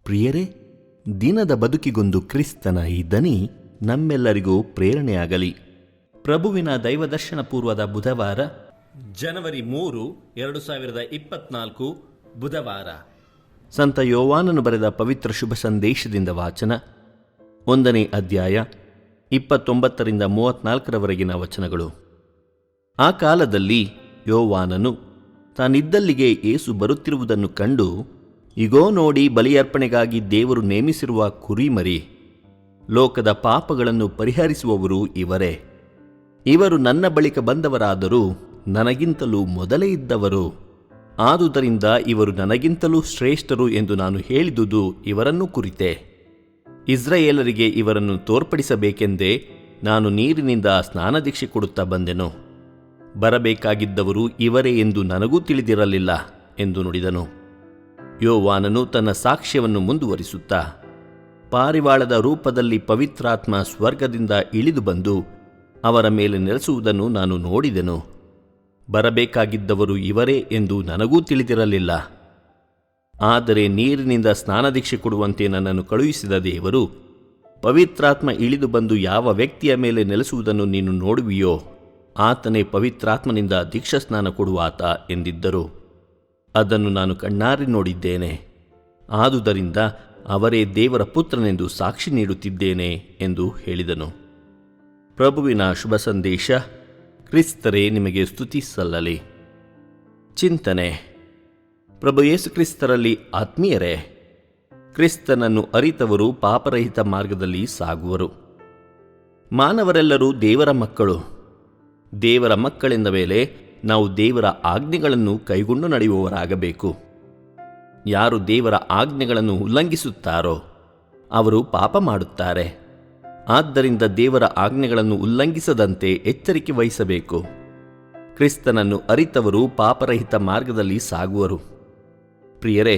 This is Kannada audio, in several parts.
ಪ್ರಿಯರೇ, ದಿನದ ಬದುಕಿಗೊಂದು ಕ್ರಿಸ್ತನ ಈ ದನಿ ನಮ್ಮೆಲ್ಲರಿಗೂ ಪ್ರೇರಣೆಯಾಗಲಿ. ಪ್ರಭುವಿನ ದೈವದರ್ಶನ ಪೂರ್ವದ ಬುಧವಾರ, ಜನವರಿ 3, 2024 ಬುಧವಾರ. ಸಂತ ಯೋವಾನನು ಬರೆದ ಪವಿತ್ರ ಶುಭ ಸಂದೇಶದಿಂದ ವಾಚನ. 1ನೇ ಅಧ್ಯಾಯ 29ರಿಂದ 34ರವರೆಗಿನ ವಚನಗಳು. ಆ ಕಾಲದಲ್ಲಿ ಯೋವಾನನು ತಾನಿದ್ದಲ್ಲಿಗೆ ಯೇಸು ಬರುತ್ತಿರುವುದನ್ನು ಕಂಡು, ಇಗೋ ನೋಡಿ, ಬಲಿಯರ್ಪಣೆಗಾಗಿ ದೇವರು ನೇಮಿಸಿರುವ ಕುರಿಮರಿ, ಲೋಕದ ಪಾಪಗಳನ್ನು ಪರಿಹರಿಸುವವರು ಇವರೇ. ಇವರು ನನ್ನ ಬಳಿಕ ಬಂದವರಾದರೂ ನನಗಿಂತಲೂ ಮೊದಲೇ ಇದ್ದವರು. ಆದುದರಿಂದ ಇವರು ನನಗಿಂತಲೂ ಶ್ರೇಷ್ಠರು ಎಂದು ನಾನು ಹೇಳಿದುದು ಇವರನ್ನು ಕುರಿತೆ. ಇಸ್ರಾಯೇಲರಿಗೆ ಇವರನ್ನು ತೋರ್ಪಡಿಸಬೇಕೆಂದೇ ನಾನು ನೀರಿನಿಂದ ಸ್ನಾನದೀಕ್ಷೆ ಕೊಡುತ್ತಾ ಬಂದೆನು. ಬರಬೇಕಾಗಿದ್ದವರು ಇವರೇ ಎಂದು ನನಗೂ ತಿಳಿದಿರಲಿಲ್ಲ ಎಂದು ನುಡಿದನು. ಯೋವಾನನು ತನ್ನ ಸಾಕ್ಷ್ಯವನ್ನು ಮುಂದುವರಿಸುತ್ತಾ, ಪಾರಿವಾಳದ ರೂಪದಲ್ಲಿ ಪವಿತ್ರಾತ್ಮ ಸ್ವರ್ಗದಿಂದ ಇಳಿದು ಬಂದು ಅವರ ಮೇಲೆ ನೆಲೆಸುವುದನ್ನು ನಾನು ನೋಡಿದೆನು. ಬರಬೇಕಾಗಿದ್ದವರು ಇವರೇ ಎಂದು ನನಗೂ ತಿಳಿದಿರಲಿಲ್ಲ. ಆದರೆ ನೀರಿನಿಂದ ಸ್ನಾನದೀಕ್ಷೆ ಕೊಡುವಂತೆ ನನ್ನನ್ನು ಕಳುಹಿಸಿದ ದೇವರು, ಪವಿತ್ರಾತ್ಮ ಇಳಿದು ಬಂದು ಯಾವ ವ್ಯಕ್ತಿಯ ಮೇಲೆ ನೆಲೆಸುವುದನ್ನು ನೀನು ನೋಡುವಿಯೋ ಆತನೇ ಪವಿತ್ರಾತ್ಮನಿಂದ ದೀಕ್ಷಾಸ್ನಾನ ಕೊಡುವಾತ ಎಂದಿದ್ದರು. ಅದನ್ನು ನಾನು ಕಣ್ಣಾರೆ ನೋಡಿದ್ದೇನೆ. ಆದುದರಿಂದ ಅವರೇ ದೇವರ ಪುತ್ರನೆಂದು ಸಾಕ್ಷಿ ನೀಡುತ್ತಿದ್ದೇನೆ ಎಂದು ಹೇಳಿದನು. ಪ್ರಭುವಿನ ಶುಭ ಸಂದೇಶ. ಕ್ರಿಸ್ತರೇ, ನಿಮಗೆ ಸ್ತುತಿ ಸಲ್ಲಲಿ. ಚಿಂತನೆ. ಪ್ರಭು ಯೇಸು ಕ್ರಿಸ್ತರಲ್ಲಿ ಆತ್ಮೀಯರೇ, ಕ್ರಿಸ್ತನನ್ನು ಅರಿತವರು ಪಾಪರಹಿತ ಮಾರ್ಗದಲ್ಲಿ ಸಾಗುವರು. ಮಾನವರೆಲ್ಲರೂ ದೇವರ ಮಕ್ಕಳು. ದೇವರ ಮಕ್ಕಳೆಂದ ಮೇಲೆ ನಾವು ದೇವರ ಆಜ್ಞೆಗಳನ್ನು ಕೈಗೊಂಡು ನಡೆಯುವವರಾಗಬೇಕು. ಯಾರು ದೇವರ ಆಜ್ಞೆಗಳನ್ನು ಉಲ್ಲಂಘಿಸುತ್ತಾರೋ ಅವರು ಪಾಪ ಮಾಡುತ್ತಾರೆ. ಆದ್ದರಿಂದ ದೇವರ ಆಜ್ಞೆಗಳನ್ನು ಉಲ್ಲಂಘಿಸದಂತೆ ಎಚ್ಚರಿಕೆ ವಹಿಸಬೇಕು. ಕ್ರಿಸ್ತನನ್ನು ಅರಿತವರು ಪಾಪರಹಿತ ಮಾರ್ಗದಲ್ಲಿ ಸಾಗುವರು. ಪ್ರಿಯರೇ,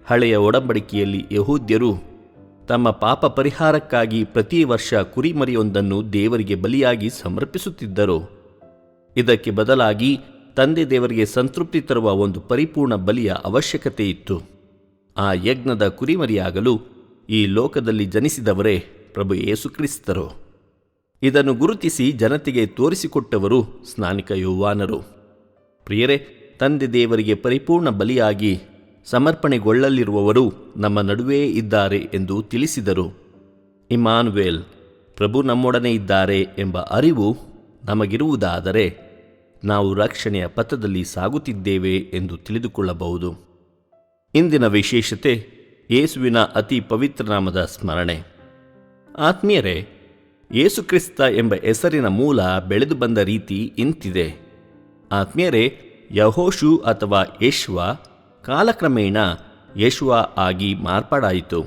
ಹಳೆಯ ಒಡಂಬಡಿಕೆಯಲ್ಲಿ ಯಹೂದ್ಯರು ತಮ್ಮ ಪಾಪ ಪರಿಹಾರಕ್ಕಾಗಿ ಪ್ರತಿ ವರ್ಷ ಕುರಿಮರಿಯೊಂದನ್ನು ದೇವರಿಗೆ ಬಲಿಯಾಗಿ ಸಮರ್ಪಿಸುತ್ತಿದ್ದರು. ಇದಕ್ಕೆ ಬದಲಾಗಿ ತಂದೆ ದೇವರಿಗೆ ಸಂತೃಪ್ತಿ ತರುವ ಒಂದು ಪರಿಪೂರ್ಣ ಬಲಿಯ ಅವಶ್ಯಕತೆ ಇತ್ತು. ಆ ಯಜ್ಞದ ಕುರಿಮರಿಯಾಗಲು ಈ ಲೋಕದಲ್ಲಿ ಜನಿಸಿದವರೇ ಪ್ರಭು ಯೇಸು ಕ್ರಿಸ್ತರು. ಇದನ್ನು ಗುರುತಿಸಿ ಜನತೆಗೆ ತೋರಿಸಿಕೊಟ್ಟವರು ಸ್ನಾನಿಕ ಯೋವಾನರು. ಪ್ರಿಯರೇ, ತಂದೆ ದೇವರಿಗೆ ಪರಿಪೂರ್ಣ ಬಲಿಯಾಗಿ ಸಮರ್ಪಣೆಗೊಳ್ಳಲಿರುವವರು ನಮ್ಮ ನಡುವೆ ಇದ್ದಾರೆ ಎಂದು ತಿಳಿಸಿದರು. ಇಮ್ಮಾನುವೇಲ್, ಪ್ರಭು ನಮ್ಮೊಡನೆ ಇದ್ದಾರೆ ಎಂಬ ಅರಿವು ನಮಗಿರುವುದಾದರೆ ನಾವು ರಕ್ಷಣೆಯ ಪಥದಲ್ಲಿ ಸಾಗುತ್ತಿದ್ದೇವೆ ಎಂದು ತಿಳಿದುಕೊಳ್ಳಬಹುದು. ಇಂದಿನ ವಿಶೇಷತೆ ಯೇಸುವಿನ ಅತಿ ಪವಿತ್ರ ನಾಮದ ಸ್ಮರಣೆ. ಆತ್ಮೀಯರೇ, ಯೇಸುಕ್ರಿಸ್ತ ಎಂಬ ಹೆಸರಿನ ಮೂಲ ಬೆಳೆದು ಬಂದ ರೀತಿ ಇಂತಿದೆ. ಆತ್ಮೀಯರೇ, ಯಹೋಶು ಅಥವಾ ಯೇಶ್ವ ಕಾಲಕ್ರಮೇಣ ಯೇಶುವ ಆಗಿ ಮಾರ್ಪಾಡಾಯಿತು.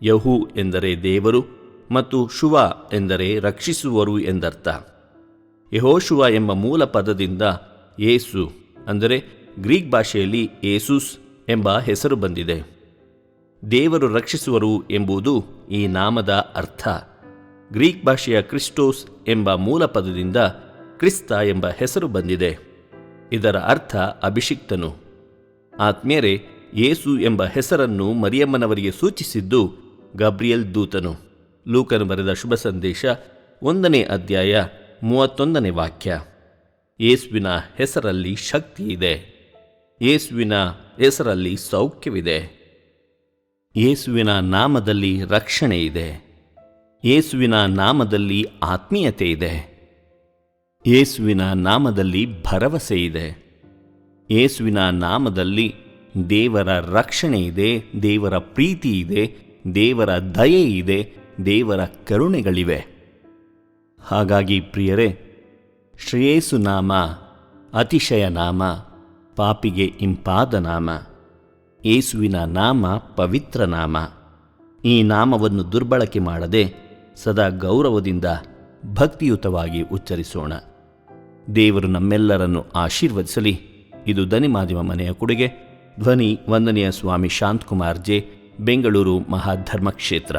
ಯಹು ಎಂದರೆ ದೇವರು ಮತ್ತು ಶುವ ಎಂದರೆ ರಕ್ಷಿಸುವರು ಎಂದರ್ಥ. ಯೆಹೋಶುವ ಎಂಬ ಮೂಲ ಪದದಿಂದ ಯೇಸು ಅಂದರೆ ಗ್ರೀಕ್ ಭಾಷೆಯಲ್ಲಿ ಯೇಸುಸ್ ಎಂಬ ಹೆಸರು ಬಂದಿದೆ. ದೇವರು ರಕ್ಷಿಸುವರು ಎಂಬುದು ಈ ನಾಮದ ಅರ್ಥ. ಗ್ರೀಕ್ ಭಾಷೆಯ ಕ್ರಿಸ್ಟೋಸ್ ಎಂಬ ಮೂಲ ಪದದಿಂದ ಕ್ರಿಸ್ತ ಎಂಬ ಹೆಸರು ಬಂದಿದೆ. ಇದರ ಅರ್ಥ ಅಭಿಷಿಕ್ತನು. ಆತ್ಮೀಯರೇ, ಯೇಸು ಎಂಬ ಹೆಸರನ್ನು ಮರಿಯಮ್ಮನವರಿಗೆ ಸೂಚಿಸಿದ್ದು ಗಬ್ರಿಯಲ್ ದೂತನು. ಲೂಕನು ಬರೆದ ಶುಭ ಸಂದೇಶ 1ನೇ ಅಧ್ಯಾಯ 31ನೇ ವಾಕ್ಯ. ಯೇಸುವಿನ ಹೆಸರಲ್ಲಿ ಶಕ್ತಿ ಇದೆ. ಯೇಸುವಿನ ಹೆಸರಲ್ಲಿ ಸೌಖ್ಯವಿದೆ. ಯೇಸುವಿನ ನಾಮದಲ್ಲಿ ರಕ್ಷಣೆ ಇದೆ. ಯೇಸುವಿನ ನಾಮದಲ್ಲಿ ಆತ್ಮೀಯತೆ ಇದೆ. ಯೇಸುವಿನ ನಾಮದಲ್ಲಿ ಭರವಸೆ ಇದೆ. ಯೇಸುವಿನ ನಾಮದಲ್ಲಿ ದೇವರ ರಕ್ಷಣೆ ಇದೆ, ದೇವರ ಪ್ರೀತಿ ಇದೆ, ದೇವರ ದಯೆ ಇದೆ, ದೇವರ ಕರುಣೆಗಳಿವೆ. ಹಾಗಾಗಿ ಪ್ರಿಯರೇ, ಶ್ರೇಯಸ್ಸು ನಾಮ ಅತಿಶಯ ನಾಮ, ಪಾಪಿಗೆ ಇಂಪಾದ ನಾಮ. ಯೇಸುವಿನ ನಾಮ ಪವಿತ್ರ ನಾಮ. ಈ ನಾಮವನ್ನು ದುರ್ಬಳಕೆ ಮಾಡದೆ ಸದಾ ಗೌರವದಿಂದ ಭಕ್ತಿಯುತವಾಗಿ ಉಚ್ಚರಿಸೋಣ. ದೇವರು ನಮ್ಮೆಲ್ಲರನ್ನು ಆಶೀರ್ವದಿಸಲಿ. ಇದು ಧ್ವನಿ ಮಾಧ್ಯಮ ಮನೆಯ ಕೊಡುಗೆ. ಧ್ವನಿ ವಂದನೆಯ ಸ್ವಾಮಿ ಶಾಂತಕುಮಾರ್ ಜೆ, ಬೆಂಗಳೂರು ಮಹಾಧರ್ಮಕ್ಷೇತ್ರ.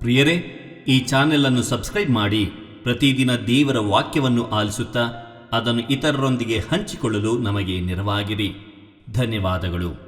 ಪ್ರಿಯರೇ, ಈ ಚಾನೆಲ್ ಅನ್ನು ಸಬ್ಸ್ಕ್ರೈಬ್ ಮಾಡಿ ಪ್ರತಿದಿನ ದೇವರ ವಾಕ್ಯವನ್ನು ಆಲಿಸುತ್ತಾ ಅದನ್ನು ಇತರರೊಂದಿಗೆ ಹಂಚಿಕೊಳ್ಳಲು ನಮಗೆ ನೆರವಾಗಿರಿ. ಧನ್ಯವಾದಗಳು.